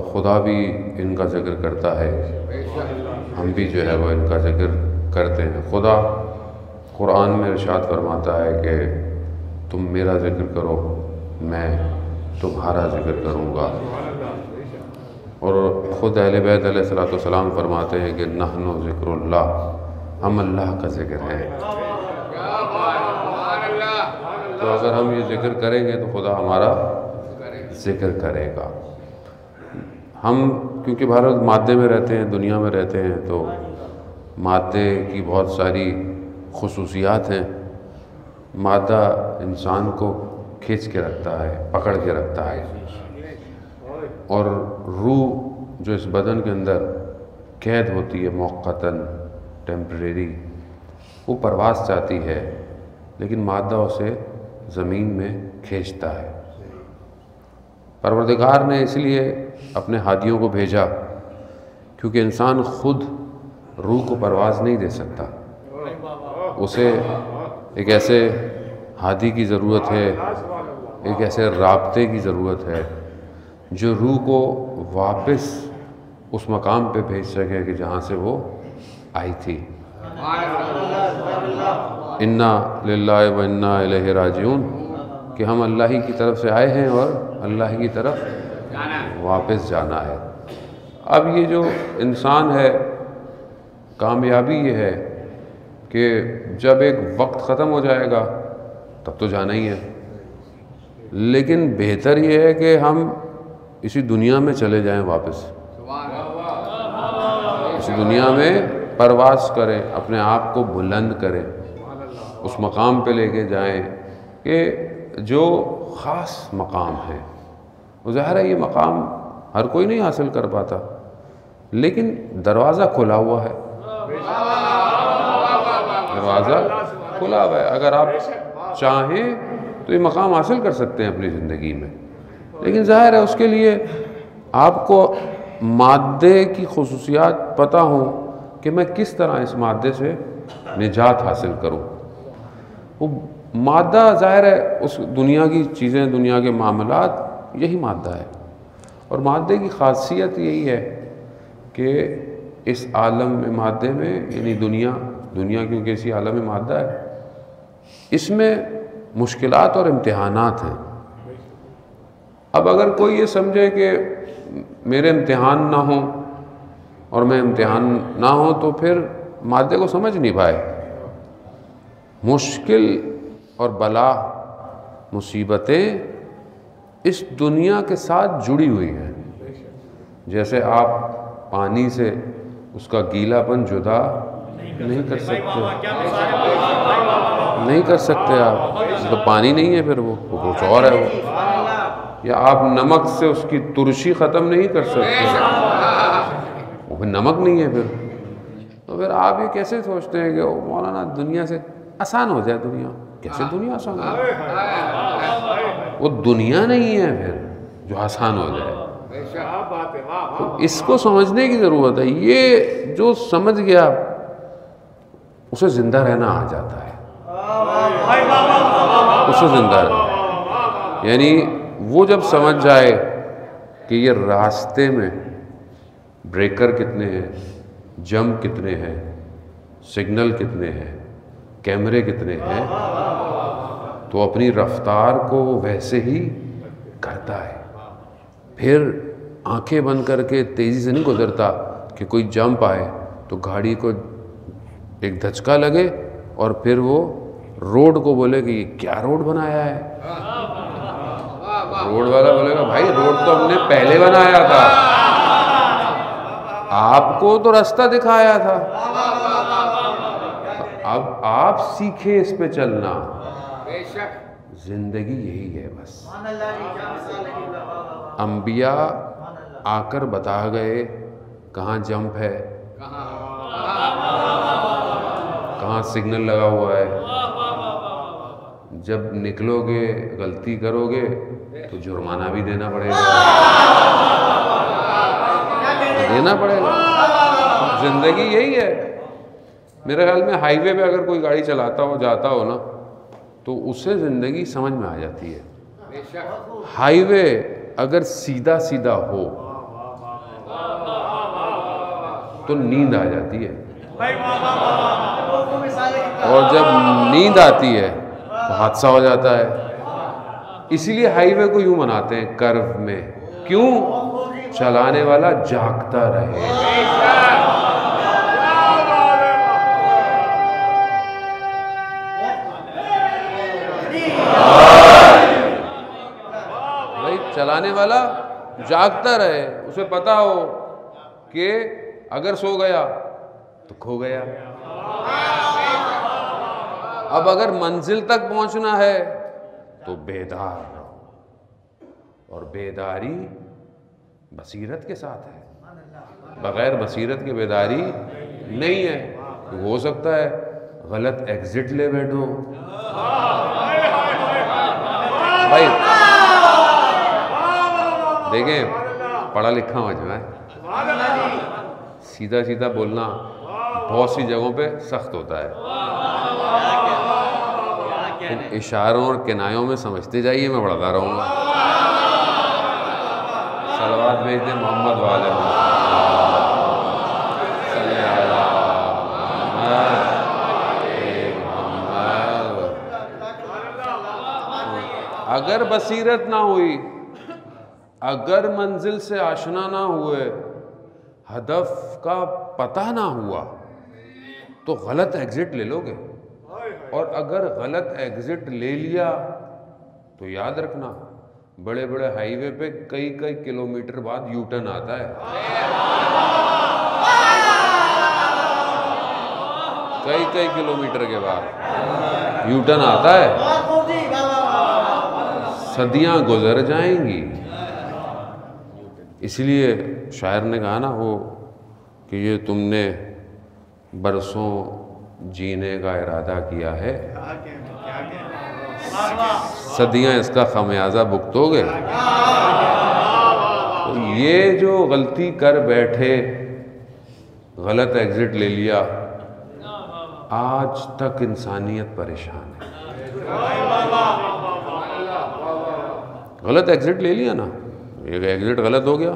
खुदा भी इनका ज़िक्र करता है, हम भी जो है वो इनका ज़िक्र करते हैं। खुदा कुरान में इरशाद फरमाता है कि तुम मेरा ज़िक्र करो, मैं तुम्हारा ज़िक्र करूँगा। और ख़ुद अहले बैत अलैहिस्सलाम फरमाते हैं कि नहनु ज़िक्रुल्लाह, हम अल्लाह का ज़िक्र हैं। तो अगर हम ये ज़िक्र करेंगे तो खुदा हमारा ज़िक्र करेगा। हम क्योंकि भारत मादे में रहते हैं, दुनिया में रहते हैं, तो मादे की बहुत सारी खुसूसियात हैं। मादा इंसान को खींच के रखता है, पकड़ के रखता है, और रूह जो इस बदन के अंदर कैद होती है मौक़तन, टेम्परेरी, वो परवाज़ चाहती है, लेकिन मादा उसे ज़मीन में खींचता है। परवरदिगार ने इसलिए अपने हादियों को भेजा क्योंकि इंसान ख़ुद रूह को परवाज़ नहीं दे सकता। उसे एक ऐसे हादी की ज़रूरत है, एक ऐसे राब्ते की ज़रूरत है जो रूह को वापस उस मकाम पे भेज सके कि जहाँ से वो आई थी। इन्ना लिल्लाहि व इन्ना इलैहि राजिऊन, कि हम अल्लाह ही की तरफ से आए हैं और अल्लाह ही की तरफ वापस जाना है। अब ये जो इंसान है, कामयाबी ये है कि जब एक वक्त ख़त्म हो जाएगा तब तो जाना ही है, लेकिन बेहतर ये है कि हम इसी दुनिया में चले जाएं वापस, इसी दुनिया में परवाज़ करें, अपने आप को बुलंद करें, उस मकाम पे लेके जाएं कि जो ख़ास मकाम है। ज़ाहिर है ये मकाम हर कोई नहीं हासिल कर पाता, लेकिन दरवाज़ा खुला हुआ है, दरवाज़ा खुला हुआ है। अगर आप चाहें तो ये मकाम हासिल कर सकते हैं अपनी ज़िंदगी में, लेकिन ज़ाहिर है उसके लिए आपको मादे की खुसूसियात पता हो कि मैं किस तरह इस मादे से निजात हासिल करूं। वो मादा ज़ाहिर है उस दुनिया की चीज़ें, दुनिया के मामलात, यही मादा है। और मादे की ख़ासियत यही है कि इस आलम में, मादे में, यानी दुनिया क्योंकि इसी आलम में मादा है, इसमें मुश्किलात और इम्तिहानात हैं। अब अगर कोई ये समझे कि मेरे इम्तिहान ना हो और मैं इम्तिहान ना हो, तो फिर मादे को समझ नहीं पाए। मुश्किल और बला, मुसीबतें इस दुनिया के साथ जुड़ी हुई हैं। जैसे आप पानी से उसका गीलापन जुदा नहीं कर सकते, नहीं कर सकते आप, तो पानी नहीं है, फिर वो कुछ और है वो। या आप नमक से उसकी तुरशी ख़त्म नहीं कर सकते, वो फिर नमक नहीं है फिर। तो फिर आप ये कैसे सोचते हैं कि मौलाना दुनिया से आसान हो जाए? दुनिया कैसे दुनिया आसान हो जाए? वो दुनिया नहीं है फिर जो आसान हो जाए। तो इसको समझने की ज़रूरत है। ये जो समझ गया उसे ज़िंदा रहना आ जाता है, उसे ज़िंदा रहना, यानी वो जब समझ जाए कि ये रास्ते में ब्रेकर कितने हैं, जंप कितने हैं, सिग्नल कितने हैं, कैमरे कितने हैं, तो अपनी रफ्तार को वैसे ही करता है। फिर आंखें बंद करके तेज़ी से नहीं गुजरता कि कोई जंप आए तो गाड़ी को एक धचका लगे और फिर वो रोड को बोले कि ये क्या रोड बनाया है। रोड वाला बोलेगा भाई रोड तो हमने पहले बनाया था, आपको तो रास्ता दिखाया था, अब आप सीखे इस पे चलना। जिंदगी यही है बस। अंबिया आकर बता गए कहाँ जंप है, कहाँ सिग्नल लगा हुआ है। जब निकलोगे, गलती करोगे तो जुर्माना भी देना पड़ेगा, देना पड़ेगा। जिंदगी यही है। मेरे ख्याल में हाईवे पे अगर कोई गाड़ी चलाता हो, जाता हो ना, तो उसे ज़िंदगी समझ में आ जाती है। हाईवे अगर सीधा सीधा हो तो नींद आ जाती है, और जब नींद आती है तो हादसा हो जाता है। इसीलिए हाईवे को यूं बनाते हैं कर्व में, क्यों? चलाने वाला जागता रहे। भाई चलाने वाला जागता रहे, उसे पता हो कि अगर सो गया तो खो गया। अब अगर मंजिल तक पहुंचना है तो बेदार रहो, और बेदारी बसीरत के साथ है, बगैर बसीरत के बेदारी नहीं है। हो सकता है गलत एग्जिट ले बैठो भाई। देखें, पढ़ा लिखा मजमा है, सीधा सीधा बोलना बहुत सी जगहों पे सख्त होता है। इन इशारों और किनायों में समझते जाइए, मैं बढ़ता रहूँगा। सलवात भेज दे मोहम्मद वाले अगर बसीरत ना हुई, अगर मंजिल से आशना ना हुए, हदफ का पता ना हुआ, तो गलत एग्जिट ले लोगे। और अगर गलत एग्जिट ले लिया तो याद रखना, बड़े बड़े हाईवे पे कई कई किलोमीटर बाद यू टर्न आता है, कई कई किलोमीटर के बाद यू टर्न आता है। सदियां गुजर जाएंगी। इसलिए शायर ने कहा ना वो कि ये तुमने बरसों जीने का इरादा किया है, सदियां इसका खमियाजा भुगतोगे। तो ये जो गलती कर बैठे, गलत एग्जिट ले लिया, आज तक इंसानियत परेशान है। गलत एग्जिट ले लिया ना, एक एग्जिट गलत हो गया,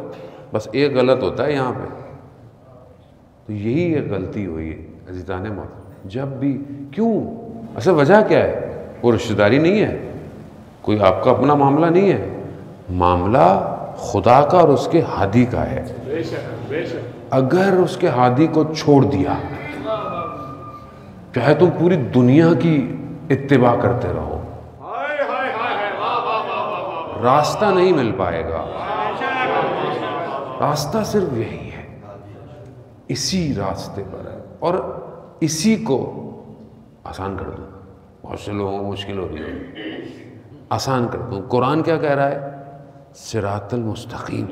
बस एक गलत होता है यहाँ पे। तो यही एक गलती हुई है अज़ीज़ाने मौत। जब भी क्यों, असल वजह क्या है? वो रिश्तेदारी नहीं है, कोई आपका अपना मामला नहीं है, मामला खुदा का और उसके हादी का है। अगर उसके हादी को छोड़ दिया, चाहे तुम पूरी दुनिया की इत्तिबा करते रहो, रास्ता नहीं मिल पाएगा। रास्ता सिर्फ यही है, इसी रास्ते पर है, और इसी को आसान कर दूँ। बहुत से लोगों को मुश्किल हो रही है, आसान कर दूँ। कुरान क्या कह रहा है? सिरातल मुस्तकीम।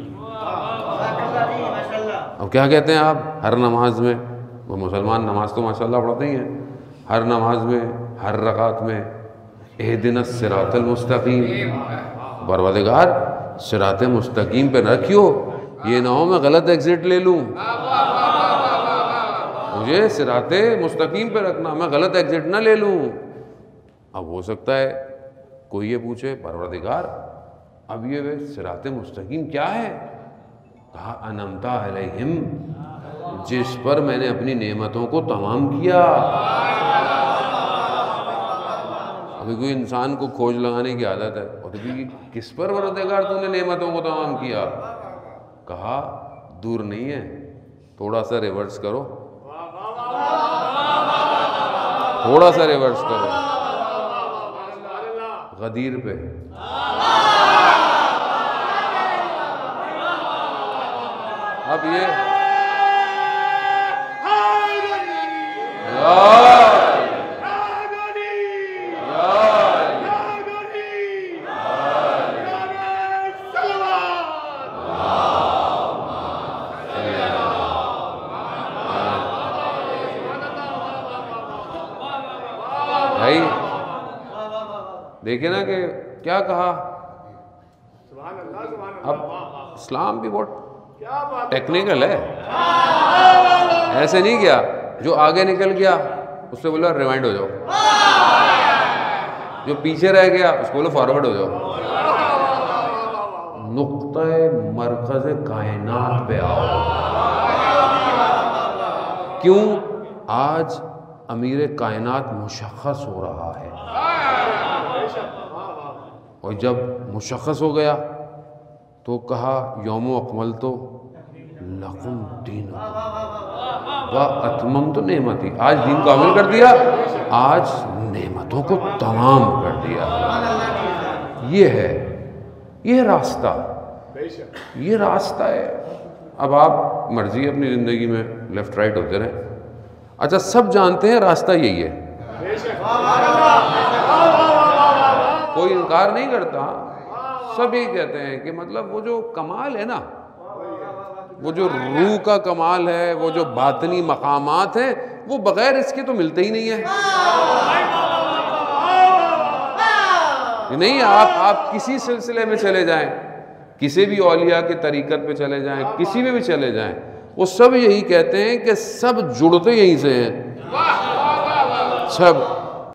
अब क्या कहते हैं आप हर नमाज में? वो मुसलमान नमाज तो माशाल्लाह पढ़ते ही हैं, हर नमाज में, हर रकात में एहदिनस सिरातल मुस्तकीम। परवरदिगार सिरात मुस्तकीम पे रखियो, ये ना हो मैं गलत एग्जिट ले लूँ। मुझे सिराते मुस्तकीम पे रखना, मैं गलत एग्जिट ना ले लूँ। अब हो सकता है कोई ये पूछे, परवरदिगार अब ये वे सिराते मुस्तकीम क्या है? कहा अनमता अलैहिम, जिस पर मैंने अपनी नेमतों को तमाम किया। अभी कोई इंसान को खोज लगाने की आदत है, और भी किस पर परवरदिगार तूने नेमतों को तमाम किया? कहा दूर नहीं है, थोड़ा सा रिवर्स करो, थोड़ा सा रिवर्स करो, गदीर पे। अब ये भाई देखिए ना कि क्या कहा। अब इस्लाम भी बहुत टेक्निकल है, ऐसे नहीं किया जो आगे निकल गया उससे बोला रिवाइंड हो जाओ, जो पीछे रह गया उसको बोलो फॉरवर्ड हो जाओ, नुक्ते मरकज़ कायनात पे आओ। क्यों? आज अमीर कायनात मुशख्खस हो रहा है, और जब मुशख्खस हो गया तो कहा यौम अकमलतु लकुम दीनकुम व अतममतु नेमती। आज दीन को अमल कर दिया, आज नेमतों को तमाम कर दिया। ये है, ये रास्ता, ये रास्ता है। अब आप मर्जी अपनी ज़िंदगी में लेफ्ट राइट होते रहें। अच्छा, सब जानते हैं रास्ता यही है, कोई इनकार नहीं करता, सब यही कहते हैं कि मतलब वो जो कमाल है ना, वो जो रूह का कमाल है, वो जो बातनी मकामात हैं, वो बगैर इसके तो मिलते ही नहीं है। नहीं, आप किसी सिलसिले में चले जाएं, किसी भी औलिया के तरीक़त पे चले जाएं, किसी में भी चले जाएं, वो सब यही कहते हैं कि सब जुड़ते यहीं से हैं, सब